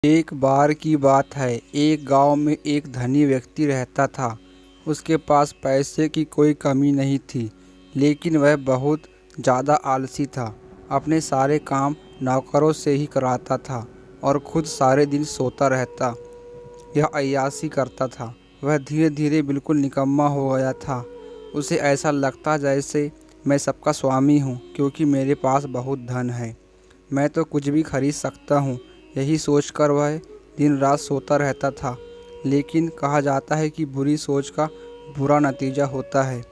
एक बार की बात है, एक गांव में एक धनी व्यक्ति रहता था। उसके पास पैसे की कोई कमी नहीं थी, लेकिन वह बहुत ज़्यादा आलसी था। अपने सारे काम नौकरों से ही कराता था और खुद सारे दिन सोता रहता या अय्याशी करता था। वह धीरे धीरे बिल्कुल निकम्मा हो गया था। उसे ऐसा लगता जैसे मैं सबका स्वामी हूँ, क्योंकि मेरे पास बहुत धन है। मैं तो कुछ भी खरीद सकता हूँ, यही सोचकर वह दिन रात सोता रहता था। लेकिन कहा जाता है कि बुरी सोच का बुरा नतीजा होता है।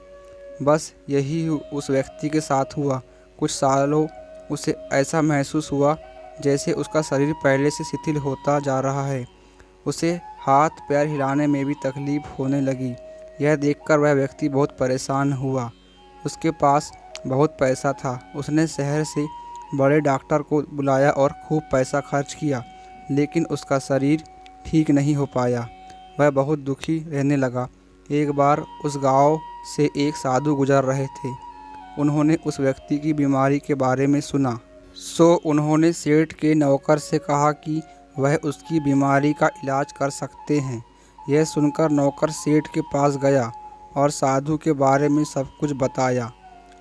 बस यही उस व्यक्ति के साथ हुआ। कुछ सालों उसे ऐसा महसूस हुआ जैसे उसका शरीर पहले से शिथिल होता जा रहा है। उसे हाथ पैर हिलाने में भी तकलीफ होने लगी। यह देखकर वह व्यक्ति बहुत परेशान हुआ। उसके पास बहुत पैसा था। उसने शहर से बड़े डॉक्टर को बुलाया और खूब पैसा खर्च किया, लेकिन उसका शरीर ठीक नहीं हो पाया। वह बहुत दुखी रहने लगा। एक बार उस गांव से एक साधु गुजर रहे थे। उन्होंने उस व्यक्ति की बीमारी के बारे में सुना, उन्होंने सेठ के नौकर से कहा कि वह उसकी बीमारी का इलाज कर सकते हैं। यह सुनकर नौकर सेठ के पास गया और साधु के बारे में सब कुछ बताया।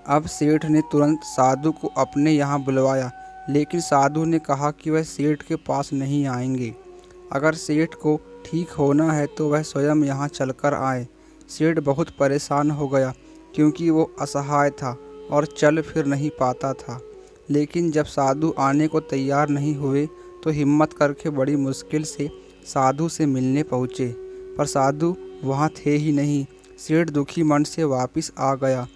अब सेठ ने तुरंत साधु को अपने यहाँ बुलवाया, लेकिन साधु ने कहा कि वह सेठ के पास नहीं आएंगे। अगर सेठ को ठीक होना है तो वह स्वयं यहाँ चलकर आए। सेठ बहुत परेशान हो गया, क्योंकि वो असहाय था और चल फिर नहीं पाता था। लेकिन जब साधु आने को तैयार नहीं हुए तो हिम्मत करके बड़ी मुश्किल से साधु से मिलने पहुँचे, पर साधु वहाँ थे ही नहीं। सेठ दुखी मन से वापस आ गया।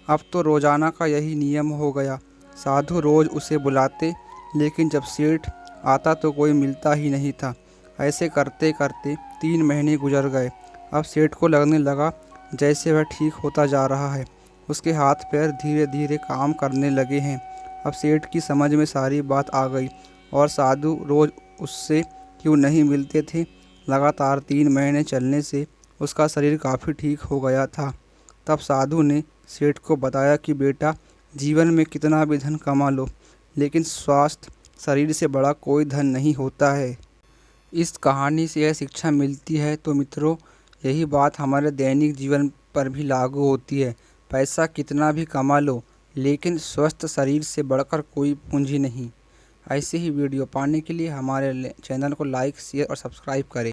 अब तो रोज़ाना का यही नियम हो गया। साधु रोज़ उसे बुलाते, लेकिन जब सेठ आता तो कोई मिलता ही नहीं था। ऐसे करते करते 3 महीने गुजर गए। अब सेठ को लगने लगा जैसे वह ठीक होता जा रहा है। उसके हाथ पैर धीरे धीरे काम करने लगे हैं। अब सेठ की समझ में सारी बात आ गई और साधु रोज़ उससे क्यों नहीं मिलते थे। लगातार 3 महीने चलने से उसका शरीर काफ़ी ठीक हो गया था। तब साधु ने सेठ को बताया कि बेटा, जीवन में कितना भी धन कमा लो, लेकिन स्वास्थ्य शरीर से बड़ा कोई धन नहीं होता है। इस कहानी से यह शिक्षा मिलती है तो मित्रों, यही बात हमारे दैनिक जीवन पर भी लागू होती है। पैसा कितना भी कमा लो, लेकिन स्वस्थ शरीर से बढ़कर कोई पूंजी नहीं। ऐसे ही वीडियो पाने के लिए हमारे चैनल को लाइक, शेयर और सब्सक्राइब करें।